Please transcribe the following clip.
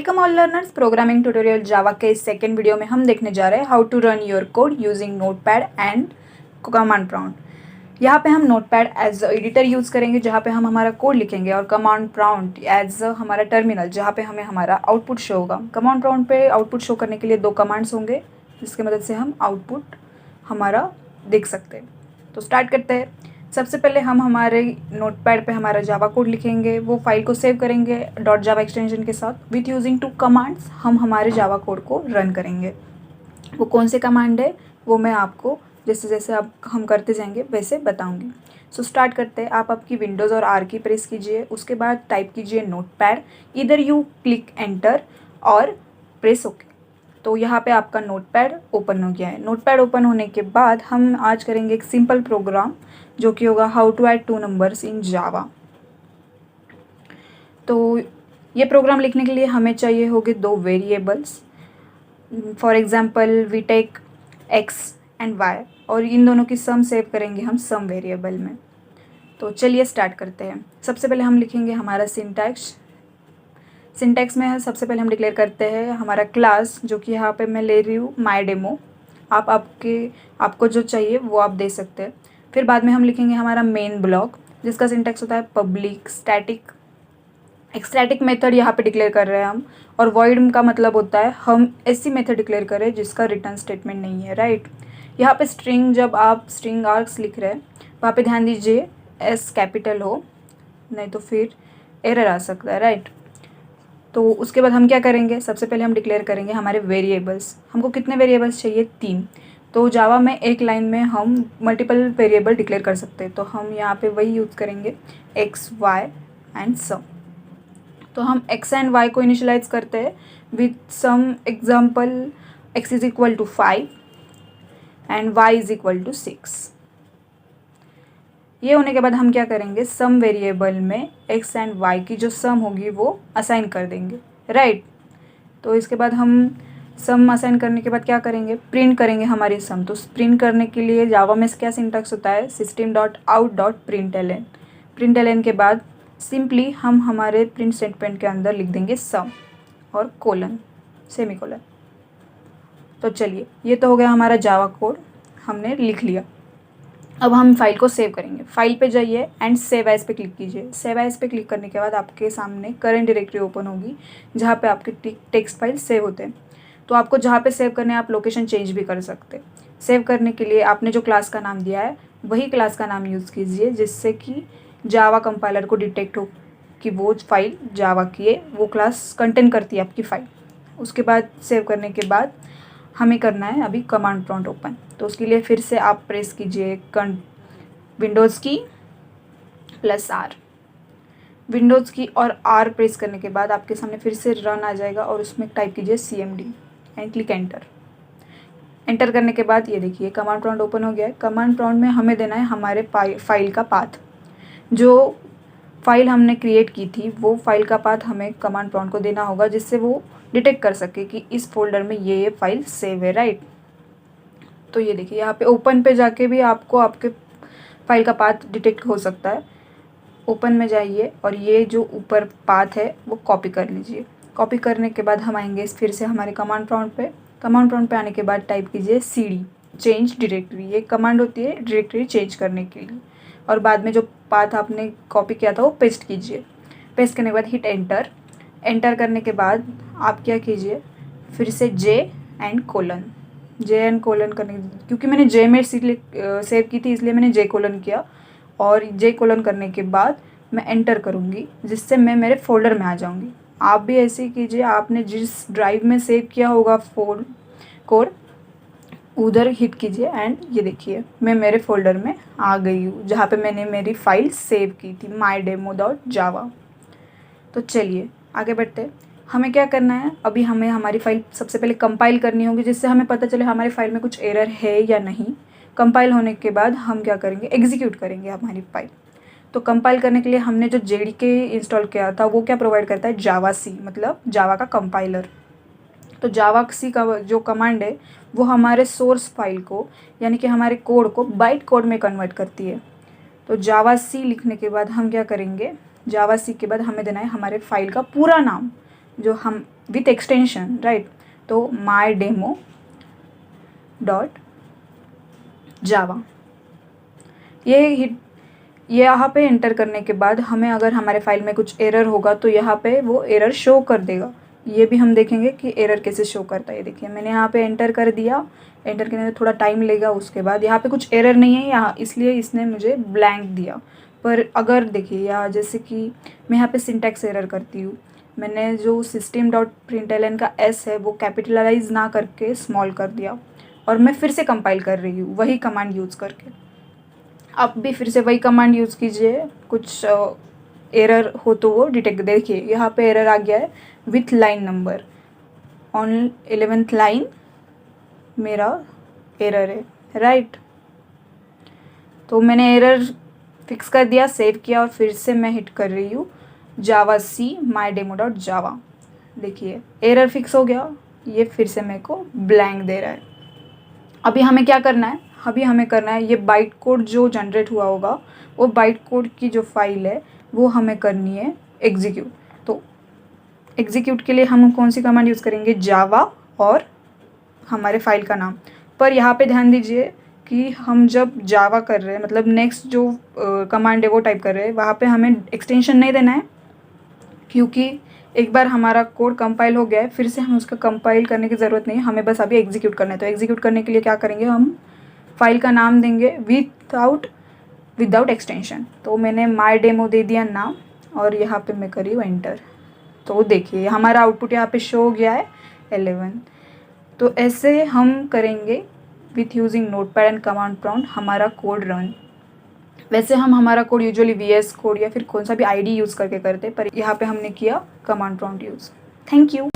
Welcome all learners. Programming tutorial Java के इस second video में हम देखने जा रहे हैं how to run your code using notepad and command prompt. यहाँ पे हम नोटपैड एज एडिटर यूज़ करेंगे जहाँ पे हम हमारा कोड लिखेंगे, और कमांड प्रॉम्प्ट एज हमारा टर्मिनल जहाँ पे हमें हमारा आउटपुट शो होगा। कमांड प्रॉम्प्ट पे आउटपुट शो करने के लिए दो कमांड्स होंगे जिसकी मदद से हम आउटपुट हमारा देख सकते हैं। तो स्टार्ट करते हैं। सबसे पहले हम हमारे नोटपैड पे हमारा जावा कोड लिखेंगे, वो फाइल को सेव करेंगे डॉट जावा एक्सटेंशन के साथ। विथ यूजिंग टू कमांड्स हम हमारे जावा कोड को रन करेंगे। वो कौन से कमांड है वो मैं आपको जैसे जैसे अब हम करते जाएंगे वैसे बताऊंगी। सो स्टार्ट करते हैं। आप आपकी विंडोज़ और आर की प्रेस कीजिए, उसके बाद टाइप कीजिए नोटपैड, इधर यू क्लिक एंटर और प्रेस ओके। तो यहाँ पे आपका नोटपैड ओपन हो गया है। नोटपैड ओपन होने के बाद हम आज करेंगे एक सिंपल प्रोग्राम जो कि होगा how to add two numbers in Java. तो ये प्रोग्राम लिखने के लिए हमें चाहिए होंगे दो variables. For example we take x and y, और इन दोनों की सम सेव करेंगे हम सम वेरिएबल में। तो चलिए स्टार्ट करते हैं। सबसे पहले हम लिखेंगे हमारा सिंटैक्स में है। सबसे पहले हम डिक्लेयर करते हैं हमारा क्लास, जो कि यहाँ पे मैं ले रही हूँ माई डेमो। आपको जो चाहिए वो आप दे सकते हैं। फिर बाद में हम लिखेंगे हमारा मेन ब्लॉक, जिसका सिंटैक्स होता है पब्लिक स्टैटिक। एक स्टैटिक मेथड यहाँ पे डिक्लेयर कर रहे हैं हम, और वॉइड का मतलब होता है हम ऐसी मेथड डिक्लेयर करें जिसका रिटर्न स्टेटमेंट नहीं है, राइट। यहाँ पे स्ट्रिंग, जब आप स्ट्रिंग आर्क्स लिख रहे हैं वहाँ पे ध्यान दीजिए एस कैपिटल हो, नहीं तो फिर एरर आ सकता है, राइट। तो उसके बाद हम क्या करेंगे, सबसे पहले हम डिक्लेयर करेंगे हमारे वेरिएबल्स। हमको कितने वेरिएबल्स चाहिए? 3। तो जावा में एक लाइन में हम मल्टीपल वेरिएबल डिक्लेयर कर सकते हैं। तो हम यहाँ पे वही यूज़ करेंगे एक्स वाई एंड सम। तो हम एक्स एंड वाई को इनिशियलाइज करते हैं with some example. X is equal to 5 and y is equal to 6। ये होने के बाद हम क्या करेंगे, सम वेरिएबल में एक्स एंड वाई की जो सम होगी वो असाइन कर देंगे, राइट। तो इसके बाद हम सम असाइन करने के बाद क्या करेंगे, प्रिंट करेंगे हमारी सम। तो प्रिंट करने के लिए जावा में क्या सिंटैक्स होता है, system dot out dot print l n के बाद सिंपली हम हमारे प्रिंट स्टेटमेंट के अंदर लिख देंगे सम और कोलन, सेमीकोलन। तो चलिए, ये तो हो गया हमारा जावा कोड, हमने लिख लिया। अब हम फाइल को सेव करेंगे। फाइल पे जाइए एंड सेव एज पे क्लिक कीजिए। सेव एज पे क्लिक करने के बाद आपके सामने करंट डायरेक्टरी ओपन होगी जहाँ पे आपके टेक्स्ट फाइल सेव होते हैं। तो आपको जहाँ पे सेव करने हैं आप लोकेशन चेंज भी कर सकते हैं। सेव करने के लिए आपने जो क्लास का नाम दिया है वही क्लास का नाम यूज़ कीजिए, जिससे कि जावा कंपाइलर को डिटेक्ट हो कि वो फाइल जावा की है, वो क्लास कंटेन करती है आपकी फ़ाइल। उसके बाद सेव करने के बाद हमें करना है अभी कमांड प्रॉम्प्ट ओपन। तो उसके लिए फिर से आप प्रेस कीजिए विंडोज़ की प्लस आर। विंडोज़ की और आर प्रेस करने के बाद आपके सामने फिर से रन आ जाएगा, और उसमें टाइप कीजिए CMD and click enter. Enter करने के बाद ये देखिए कमांड प्रॉम्प्ट ओपन हो गया है। कमांड प्रॉम्प्ट में हमें देना है हमारे फाइल का पाथ। जो फाइल हमने क्रिएट की थी वो फाइल का पाथ हमें कमांड प्रॉम्प्ट को देना होगा, जिससे वो डिटेक्ट कर सके कि इस फोल्डर में ये फाइल सेव है, राइट। तो ये देखिए यहाँ पे ओपन पे जाके भी आपको आपके फाइल का पाथ डिटेक्ट हो सकता है। ओपन में जाइए और ये जो ऊपर पाथ है वो कॉपी कर लीजिए। कॉपी करने के बाद हम आएंगे फिर से हमारे कमांड प्रॉम्प्ट पे। कमांड प्रॉम्प्ट पे आने के बाद टाइप कीजिए CD चेंज डायरेक्टरी। ये कमांड होती है डायरेक्टरी चेंज करने के लिए। और बाद में जो पाथ आपने कॉपी किया था वो पेस्ट कीजिए। पेस्ट करने के बाद हिट एंटर। एंटर करने के बाद आप क्या कीजिए, फिर से J एंड कोलन करने, क्योंकि मैंने J में सेव की थी इसलिए मैंने J कोलन किया। और J कोलन करने के बाद मैं एंटर करूँगी, जिससे मैं मेरे फोल्डर में आ जाऊँगी। आप भी ऐसे ही कीजिए। आपने जिस ड्राइव में सेव किया होगा कोड उधर हिट कीजिए, एंड ये देखिए मैं मेरे फोल्डर में आ गई हूँ जहाँ पे मैंने मेरी फ़ाइल सेव की थी mydemo.java। तो चलिए आगे बढ़ते हैं। हमें क्या करना है, अभी हमें हमारी फ़ाइल सबसे पहले कंपाइल करनी होगी, जिससे हमें पता चले हमारी फ़ाइल में कुछ एरर है या नहीं। कंपाइल होने के बाद हम क्या करेंगे, एग्जीक्यूट करेंगे हमारी फ़ाइल। तो कंपाइल करने के लिए हमने जो JDK इंस्टॉल किया था वो क्या प्रोवाइड करता है, जावा सी, मतलब जावा का कंपाइलर। तो जावा सी का जो कमांड है वो हमारे सोर्स फाइल को, यानी कि हमारे कोड को बाइट कोड में कन्वर्ट करती है। तो जावा सी लिखने के बाद हम क्या करेंगे, जावा सी के बाद हमें देना है हमारे फाइल का पूरा नाम। जो हम विथ एक्सटेंशन, राइट, तो माई डेमो डॉट जावा ये यहाँ पे एंटर करने के बाद हमें अगर हमारे फाइल में कुछ एरर होगा तो यहाँ पे वो एरर शो कर देगा। ये भी हम देखेंगे कि एरर कैसे शो करता है। देखिए मैंने यहाँ पे एंटर कर दिया, एंटर करने में थोड़ा टाइम लेगा, उसके बाद यहाँ पे कुछ एरर नहीं है यहाँ, इसलिए इसने मुझे ब्लैंक दिया। पर अगर देखिए यहाँ जैसे कि मैं यहाँ पे सिंटैक्स एरर करती हूँ, मैंने जो system.println का एस है वो कैपिटलाइज ना करके स्मॉल कर दिया और मैं फिर से कंपाइल कर रही हूँ वही कमांड यूज़ करके। आप भी फिर से वही कमांड यूज़ कीजिए, कुछ एरर हो तो वो डिटेक्ट। देखिए यहाँ पे एरर आ गया है with line number, on 11th line मेरा एरर है, राइट। तो मैंने एरर फिक्स कर दिया, सेव किया और फिर से मैं हिट कर रही हूँ जावा सी माई डेमो डॉट जावा। देखिए एरर फिक्स हो गया, ये फिर से मेरे को ब्लैंक दे रहा है। अभी हमें क्या करना है, अभी हमें करना है ये बाइट कोड जो जनरेट हुआ होगा वो बाइट कोड की जो फाइल है वो हमें करनी है एग्जीक्यूट। तो एग्जीक्यूट के लिए हम कौन सी कमांड यूज़ करेंगे, जावा और हमारे फाइल का नाम। पर यहाँ पे ध्यान दीजिए कि हम जब जावा कर रहे हैं, मतलब नेक्स्ट जो कमांड है वो टाइप कर रहे हैं, वहाँ पे हमें एक्सटेंशन नहीं देना है, क्योंकि एक बार हमारा कोड कंपाइल हो गया है फिर से हमें उसका कंपाइल करने की ज़रूरत नहीं है, हमें बस अभी एग्जीक्यूट करना है। तो एग्जीक्यूट करने के लिए क्या करेंगे, हम फाइल का नाम देंगे विदाउट एक्सटेंशन। तो मैंने माई डेमो दे दिया नाम और यहाँ पे मैं करी हूँ एंटर। तो देखिए हमारा आउटपुट यहाँ पे शो हो गया है 11। तो ऐसे हम करेंगे with using notepad and command prompt हमारा कोड रन। वैसे हम हमारा कोड यूजुअली VS कोड या फिर कौन सा भी ID यूज़ करके करते, पर यहाँ पे हमने किया command prompt use. Thank you.